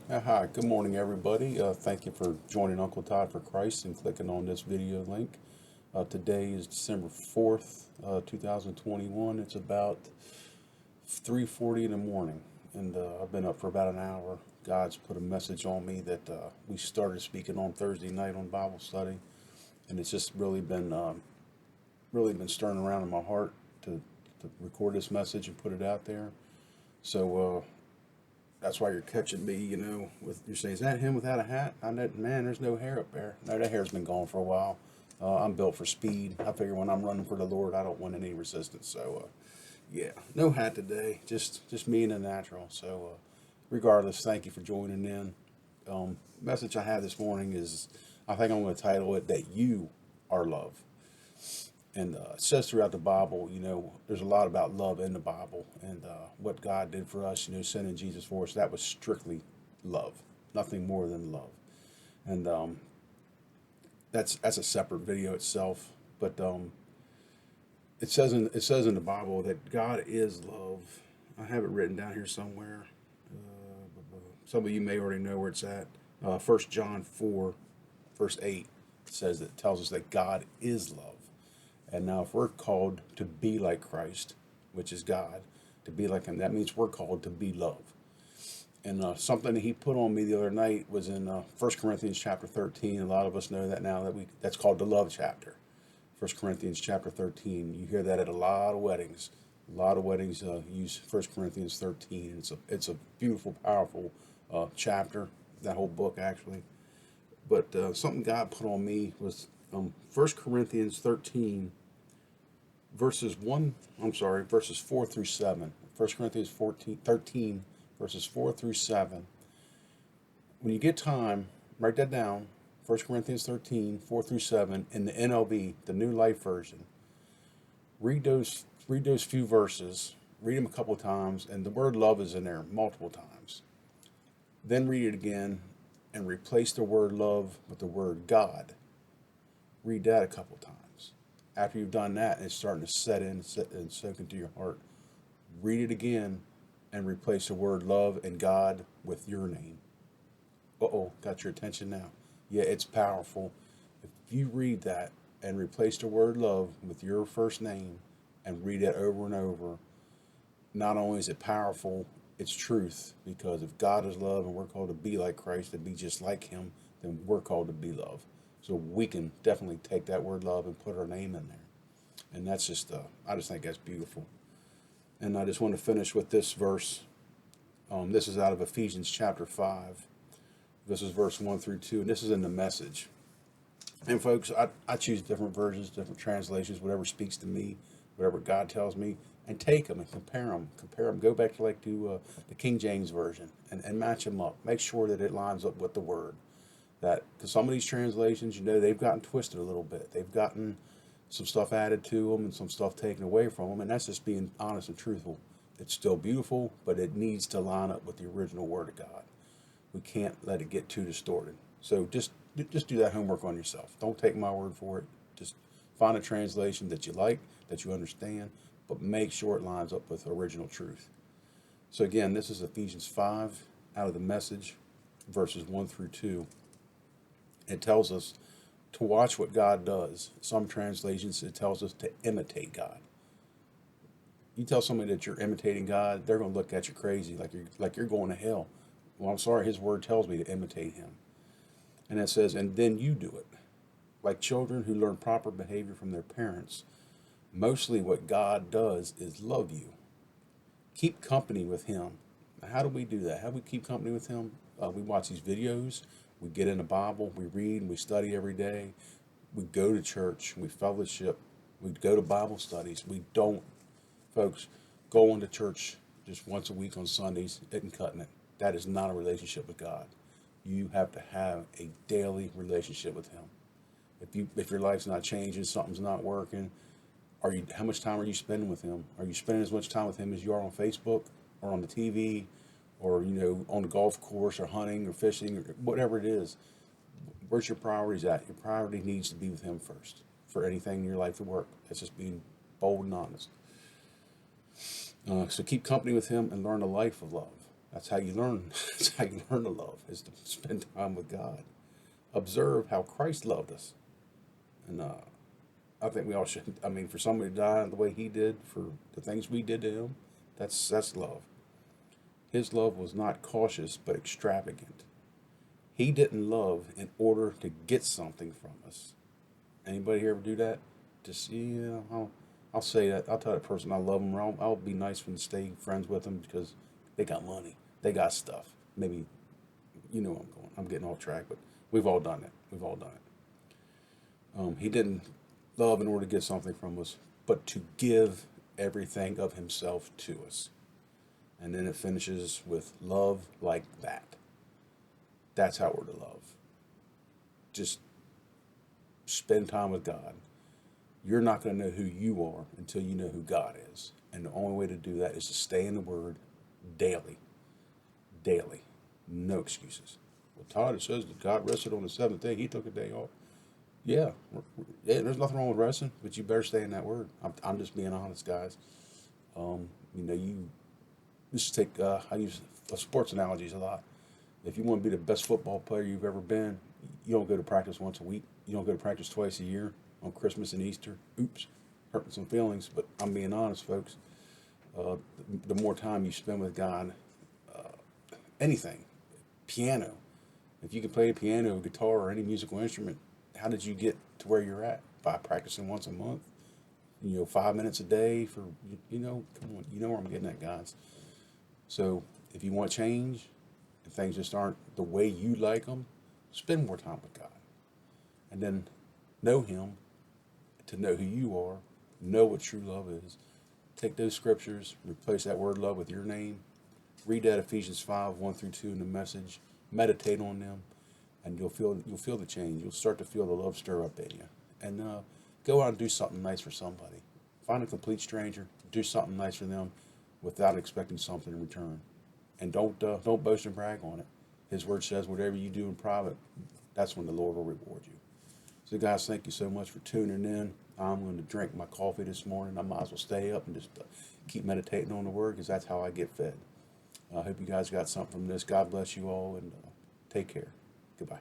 Hi, good morning, everybody. Thank you for joining Uncle Todd for Christ and clicking on this video link. Today is December 4th, 2021. It's about 3:40 in the morning, and I've been up for about an hour. God's put a message on me that we started speaking on Thursday night on Bible study, and it's just really been stirring around in my heart to record this message and put it out there. So that's why you're catching me, with you're saying, is that him without a hat? Man, there's no hair up there. No, that hair's been gone for a while. I'm built for speed. I figure when I'm running for the Lord, I don't want any resistance. So, yeah, no hat today. Just me and the natural. So, regardless, thank you for joining in. Message I have this morning is, I think I'm going to title it "That You Are Love." And it says throughout the Bible, there's a lot about love in the Bible, and what God did for us, sending Jesus for us, that was strictly love, nothing more than love. And that's a separate video itself. But it says in the Bible that God is love. I have it written down here somewhere. Some of you may already know where it's at. 1 John 4, verse 8 says that tells us that God is love. And now, if we're called to be like Christ, which is God, to be like Him, that means we're called to be love. And something that He put on me the other night was in 1 Corinthians chapter 13. A lot of us know that now, that's called the love chapter. 1 Corinthians chapter 13. You hear that at a lot of weddings. A lot of weddings use 1 Corinthians 13. It's a beautiful, powerful chapter, that whole book actually. But something God put on me was 1 Corinthians 13 verses 4 through 7. 1 Corinthians 13, verses 4 through 7. When you get time, write that down. 1 Corinthians 13, 4 through 7 in the NLV, the New Life Version. Read those few verses. Read them a couple of times, and the word love is in there multiple times. Then read it again and replace the word love with the word God. Read that a couple of times. After you've done that and it's starting to set in and soak into your heart, read it again and replace the word love and God with your name. Got your attention now. Yeah, it's powerful. If you read that and replace the word love with your first name and read it over and over, not only is it powerful, it's truth. Because if God is love and we're called to be like Christ, to be just like Him, then we're called to be love. So we can definitely take that word love and put our name in there. And that's I just think that's beautiful. And I just want to finish with this verse. This is out of Ephesians chapter 5. This is verse 1 through 2, and this is in the Message. And folks, I choose different versions, different translations, whatever speaks to me, whatever God tells me, and take them and compare them. Go back to the King James Version and match them up. Make sure that it lines up with the Word. Because some of these translations, they've gotten twisted a little bit. They've gotten some stuff added to them and some stuff taken away from them, and that's just being honest and truthful. It's still beautiful, but it needs to line up with the original Word of God. We can't let it get too distorted. So just do that homework on yourself. Don't take my word for it. Just find a translation that you like, that you understand, but make sure it lines up with original truth. So again, this is Ephesians 5 out of the Message, verses 1 through 2. It tells us to watch what God does. Some translations, it tells us to imitate God. You tell somebody that you're imitating God, they're going to look at you crazy, like you're going to hell. Well, I'm sorry, His Word tells me to imitate Him. And it says, and then you do it. Like children who learn proper behavior from their parents, mostly what God does is love you. Keep company with Him. Now, how do we do that? How do we keep company with Him? We watch these videos. We get in the Bible, we read, we study every day. We go to church, we fellowship, we go to Bible studies. We don't, folks, going to church just once a week on Sundays isn't cutting it. That is not a relationship with God. You have to have a daily relationship with Him. If your life's not changing, something's not working, how much time are you spending with Him? Are you spending as much time with Him as you are on Facebook or on the TV? Or, on the golf course or hunting or fishing or whatever it is? Where's your priorities at? Your priority needs to be with Him first for anything in your life to work. That's just being bold and honest. So keep company with Him and learn a life of love. That's how you learn. That's how you learn to love, is to spend time with God. Observe how Christ loved us. And I think we all should. I mean, for somebody to die the way he did, for the things we did to him, that's love. His love was not cautious, but extravagant. He didn't love in order to get something from us. Anybody here ever do that? Just, yeah, I'll say that. I'll tell that person I love them, or I'll be nice when stay friends with them because they got money. They got stuff. Maybe, you know where I'm going. I'm getting off track, but we've all done it. We've all done it. He didn't love in order to get something from us, but to give everything of himself to us. And then it finishes with love like that. That's how we're to love. Just spend time with God. You're not going to know who you are until you know who God is. And the only way to do that is to stay in the Word daily. Daily. No excuses. Well, Todd, it says that God rested on the seventh day. He took a day off. Yeah, there's nothing wrong with resting, but you better stay in that Word. I'm just being honest, guys. You just take, I use sports analogies a lot. If you want to be the best football player you've ever been, you don't go to practice once a week. You don't go to practice twice a year on Christmas and Easter. Oops, hurting some feelings, but I'm being honest, folks. The more time you spend with God, anything, piano. If you can play a piano, guitar, or any musical instrument, how did you get to where you're at? By practicing once a month, 5 minutes a day for, come on, you know where I'm getting at, guys. So if you want change, if things just aren't the way you like them, spend more time with God. And then know Him to know who you are, know what true love is. Take those scriptures, replace that word love with your name. Read that Ephesians 5, 1 through 2 in the Message. Meditate on them, and you'll feel the change. You'll start to feel the love stir up in you. And go out and do something nice for somebody. Find a complete stranger, do something nice for them without expecting something in return. And don't boast and brag on it. His word says, whatever you do in private, that's when the Lord will reward you. So guys, thank you so much for tuning in. I'm going to drink my coffee this morning. I might as well stay up and just keep meditating on the word, because that's how I get fed. I hope you guys got something from this. God bless you all, and take care. Goodbye.